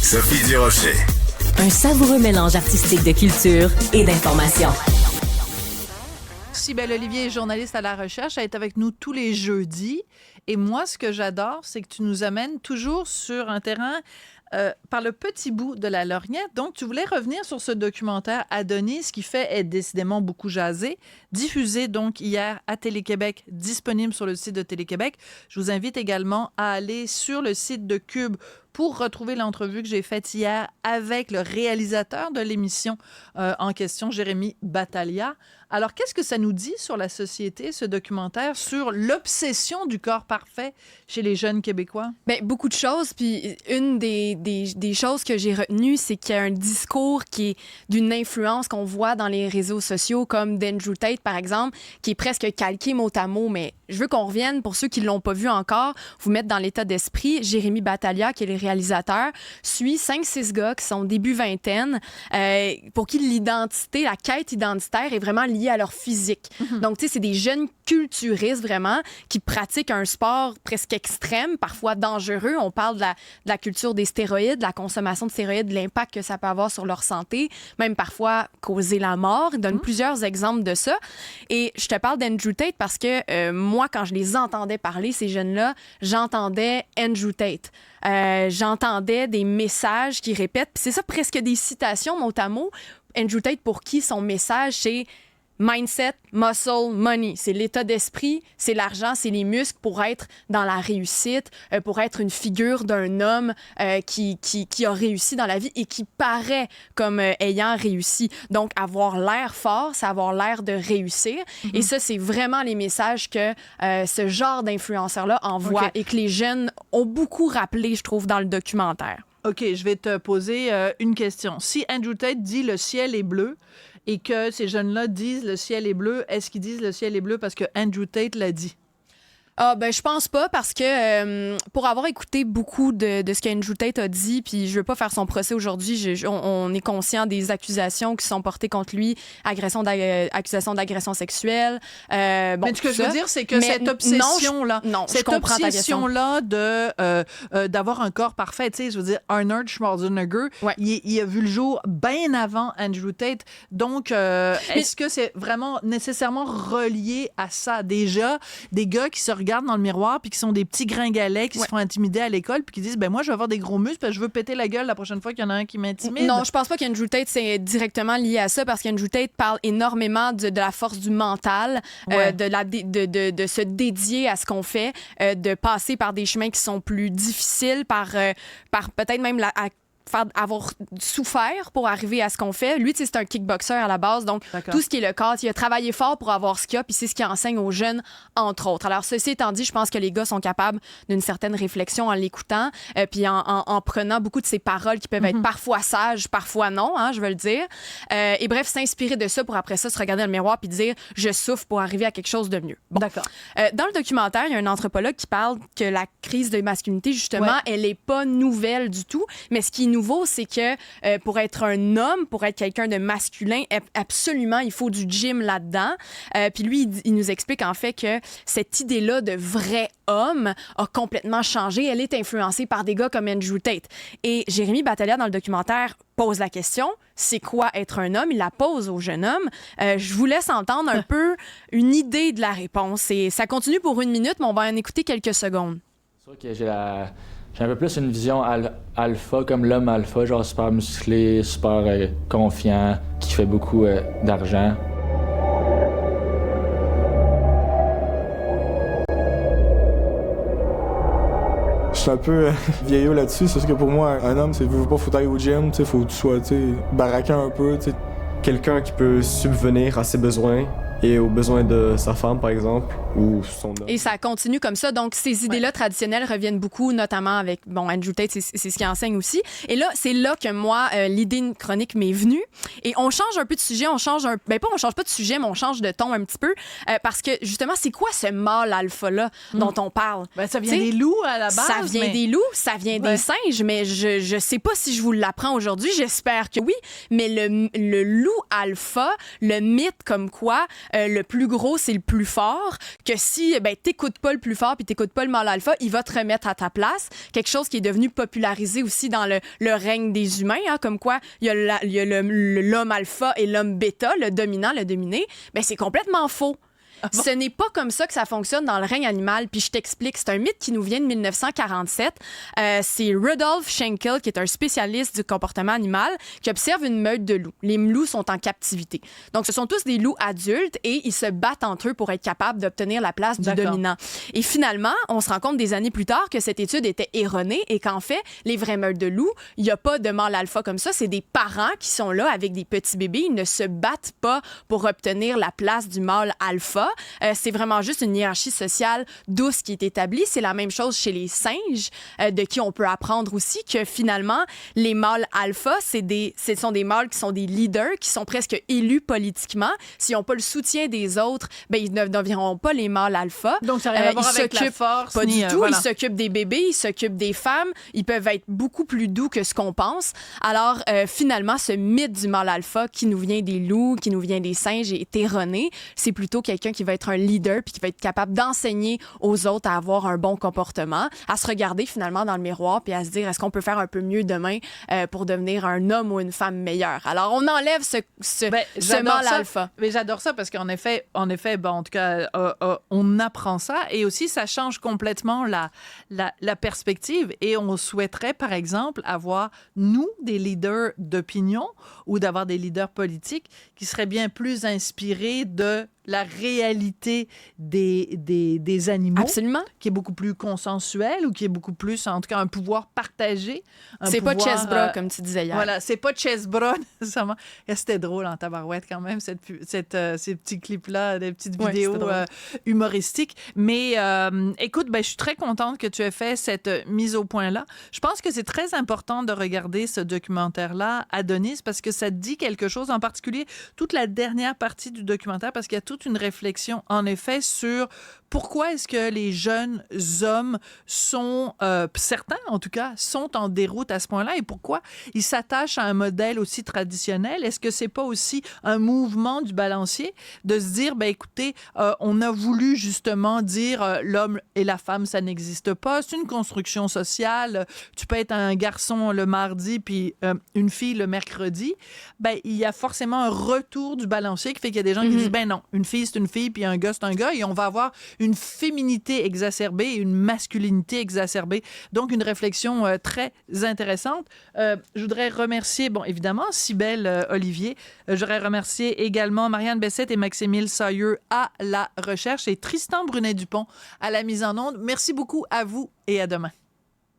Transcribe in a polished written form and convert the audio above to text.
Sophie Durocher. Un savoureux mélange artistique de culture et d'information. Cybèle Olivier est journaliste à La Recherche. Elle est avec nous tous les jeudis. Et moi, ce que j'adore, c'est que tu nous amènes toujours sur un terrain par le petit bout de la lorgnette. Donc, tu voulais revenir sur ce documentaire Adonis, qui fait décidément beaucoup jaser, diffusé donc hier à Télé-Québec, disponible sur le site de Télé-Québec. Je vous invite également à aller sur le site de Cube pour retrouver l'entrevue que j'ai faite hier avec le réalisateur de l'émission en question, Jérémy Battaglia. Alors, qu'est-ce que ça nous dit sur la société, ce documentaire, sur l'obsession du corps parfait chez les jeunes Québécois? Bien, beaucoup de choses. Puis une des choses que j'ai retenues, c'est qu'il y a un discours qui est d'une influence qu'on voit dans les réseaux sociaux, comme d'Andrew Tate, par exemple, qui est presque calqué mot à mot. Mais je veux qu'on revienne, pour ceux qui ne l'ont pas vu encore, vous mettre dans l'état d'esprit. Jérémy Battaglia, qui est le réalisateur, suit 5-6 gars qui sont début vingtaine, pour qui l'identité, la quête identitaire est vraiment liée à leur physique. Donc, tu sais, c'est des jeunes culturistes, vraiment, qui pratiquent un sport presque extrême, parfois dangereux. On parle de la culture des stéroïdes, de la consommation de stéroïdes, de l'impact que ça peut avoir sur leur santé, même parfois causer la mort. Il donne plusieurs exemples de ça. Et je te parle d'Andrew Tate parce que moi, quand je les entendais parler, ces jeunes-là, j'entendais Andrew Tate. J'entendais des messages qui répètent, puis c'est ça, presque des citations mot à mot. Andrew Tate, pour qui son message, c'est mindset, muscle, money. C'est l'état d'esprit, c'est l'argent, c'est les muscles pour être dans la réussite, pour être une figure d'un homme qui a réussi dans la vie et qui paraît comme ayant réussi. Donc, avoir l'air fort, c'est avoir l'air de réussir. Et ça, c'est vraiment les messages que ce genre d'influenceurs-là envoie et que les jeunes ont beaucoup rappelé, je trouve, dans le documentaire. OK, je vais te poser une question. Si Andrew Tate dit « le ciel est bleu », et que ces jeunes-là disent le ciel est bleu, est-ce qu'ils disent le ciel est bleu parce que Andrew Tate l'a dit? Ah, ben, je pense pas parce que pour avoir écouté beaucoup de ce qu'Andrew Tate a dit, puis je veux pas faire son procès aujourd'hui, on est conscient des accusations qui sont portées contre lui, accusations d'agression sexuelle. Mais ce que je veux dire, c'est que cette obsession-là, d'avoir un corps parfait, tu sais, je veux dire, Arnold Schwarzenegger, il a vu le jour bien avant Andrew Tate. Donc, est-ce que c'est vraiment nécessairement relié à ça? Déjà, des gars qui se regardent dans le miroir puis qui sont des petits gringalets qui se font intimider à l'école puis qui disent, ben moi, je vais avoir des gros muscles parce que je veux péter la gueule la prochaine fois qu'il y en a un qui m'intimide. Non, je pense pas qu'Andrew Tate, c'est directement lié à ça parce qu'Andrew Tate parle énormément de la force du mental, de se dédier à ce qu'on fait, de passer par des chemins qui sont plus difficiles, par peut-être même avoir souffert pour arriver à ce qu'on fait. Lui, c'est un kickboxer à la base, donc tout ce qui est le corps, il a travaillé fort pour avoir ce qu'il a, puis c'est ce qu'il enseigne aux jeunes, entre autres. Alors, ceci étant dit, je pense que les gars sont capables d'une certaine réflexion en l'écoutant, puis en prenant beaucoup de ces paroles qui peuvent être parfois sages, parfois non, je veux le dire. Et bref, s'inspirer de ça pour après ça se regarder dans le miroir puis dire « je souffre pour arriver à quelque chose de mieux ». Bon. D'accord. Dans le documentaire, il y a un anthropologue qui parle que la crise de masculinité, justement, elle n'est pas nouvelle du tout, mais ce qui est nouveau, c'est que pour être un homme, pour être quelqu'un de masculin, absolument, il faut du gym là-dedans. Puis lui, il nous explique en fait que cette idée-là de vrai homme a complètement changé. Elle est influencée par des gars comme Andrew Tate. Et Jérémy Battaglia, dans le documentaire, pose la question, c'est quoi être un homme? Il la pose au jeune homme. Je vous laisse entendre un peu une idée de la réponse. Et ça continue pour 1 minute, mais on va en écouter quelques secondes. C'est sûr que j'ai un peu plus une vision alpha, comme l'homme alpha, genre super musclé, super confiant, qui fait beaucoup d'argent. Je suis un peu vieillot là-dessus. C'est sûr que pour moi, un homme, c'est faut pas aller au gym, faut que tu sois baraquant un peu. T'sais. Quelqu'un qui peut subvenir à ses besoins et aux besoins de sa femme, par exemple, ou son homme. Et ça continue comme ça. Donc, ces idées-là traditionnelles reviennent beaucoup, notamment avec, Andrew Tate, c'est ce qu'il enseigne aussi. Et là, c'est là que moi, l'idée de chronique m'est venue. Et on change un peu de sujet, on change pas de sujet, mais on change de ton un petit peu. Parce que, justement, c'est quoi ce mâle alpha-là dont on parle? Ben, ça vient des loups à la base. Ça vient des loups, ça vient des singes, mais je sais pas si je vous l'apprends aujourd'hui. J'espère que oui. Mais le loup alpha, le mythe comme quoi le plus gros, c'est le plus fort, que si t'écoutes pas le plus fort puis t'écoutes pas le mâle alpha, il va te remettre à ta place. Quelque chose qui est devenu popularisé aussi dans le règne des humains, hein, comme quoi il y a l'homme alpha et l'homme bêta, le dominant, le dominé. Ben, c'est complètement faux. Ah bon? Ce n'est pas comme ça que ça fonctionne dans le règne animal. Puis je t'explique, c'est un mythe qui nous vient de 1947. C'est Rudolf Schenkel, qui est un spécialiste du comportement animal, qui observe une meute de loups. Les loups sont en captivité. Donc, ce sont tous des loups adultes et ils se battent entre eux pour être capables d'obtenir la place du dominant. Et finalement, on se rend compte des années plus tard que cette étude était erronée et qu'en fait, les vraies meutes de loups, il n'y a pas de mâle alpha comme ça. C'est des parents qui sont là avec des petits bébés. Ils ne se battent pas pour obtenir la place du mâle alpha. C'est vraiment juste une hiérarchie sociale douce qui est établie. C'est la même chose chez les singes, de qui on peut apprendre aussi que finalement, les mâles alpha, ce sont des mâles qui sont des leaders, qui sont presque élus politiquement. S'ils n'ont pas le soutien des autres, ben, ils ne deviendront pas les mâles alpha. Donc, ça n'a rien à voir avec la force. Pas du tout. Voilà. Ils s'occupent des bébés, ils s'occupent des femmes. Ils peuvent être beaucoup plus doux que ce qu'on pense. Alors, finalement, ce mythe du mâle alpha qui nous vient des loups, qui nous vient des singes est erroné. C'est plutôt quelqu'un qui va être un leader puis qui va être capable d'enseigner aux autres à avoir un bon comportement, à se regarder finalement dans le miroir puis à se dire est-ce qu'on peut faire un peu mieux demain pour devenir un homme ou une femme meilleure. Alors, on enlève ce mâle alpha. Mais j'adore ça parce qu'en effet, bon, en tout cas, on apprend ça et aussi ça change complètement la perspective et on souhaiterait, par exemple, avoir, nous, des leaders d'opinion ou d'avoir des leaders politiques qui seraient bien plus inspirés de la réalité des animaux. Absolument. Qui est beaucoup plus consensuelle ou qui est beaucoup plus, en tout cas, un pouvoir partagé. C'est pas Chesbra, comme tu disais hier. Voilà, c'est pas Chesbra, nécessairement. Et c'était drôle en tabarouette quand même, ces petits clips-là, des petites vidéos humoristiques. Mais écoute, je suis très contente que tu aies fait cette mise au point-là. Je pense que c'est très important de regarder ce documentaire-là, Adonis, parce que ça dit quelque chose, en particulier toute la dernière partie du documentaire, parce qu'il y a toute une réflexion, en effet, sur pourquoi est-ce que les jeunes hommes sont, certains en tout cas, sont en déroute à ce point-là et pourquoi ils s'attachent à un modèle aussi traditionnel. Est-ce que c'est pas aussi un mouvement du balancier de se dire, écoutez, on a voulu justement dire l'homme et la femme, ça n'existe pas, c'est une construction sociale, tu peux être un garçon le mardi puis une fille le mercredi. Il y a forcément un retour du balancier qui fait qu'il y a des gens qui disent, non, une fille, c'est une fille, puis un gars, c'est un gars, et on va avoir une féminité exacerbée et une masculinité exacerbée. Donc, une réflexion très intéressante. Je voudrais remercier, évidemment, Cybèle Olivier. Je voudrais remercier également Marianne Bessette et Maximile Sailleux à la recherche et Tristan Brunet-Dupont à la mise en onde. Merci beaucoup à vous et à demain.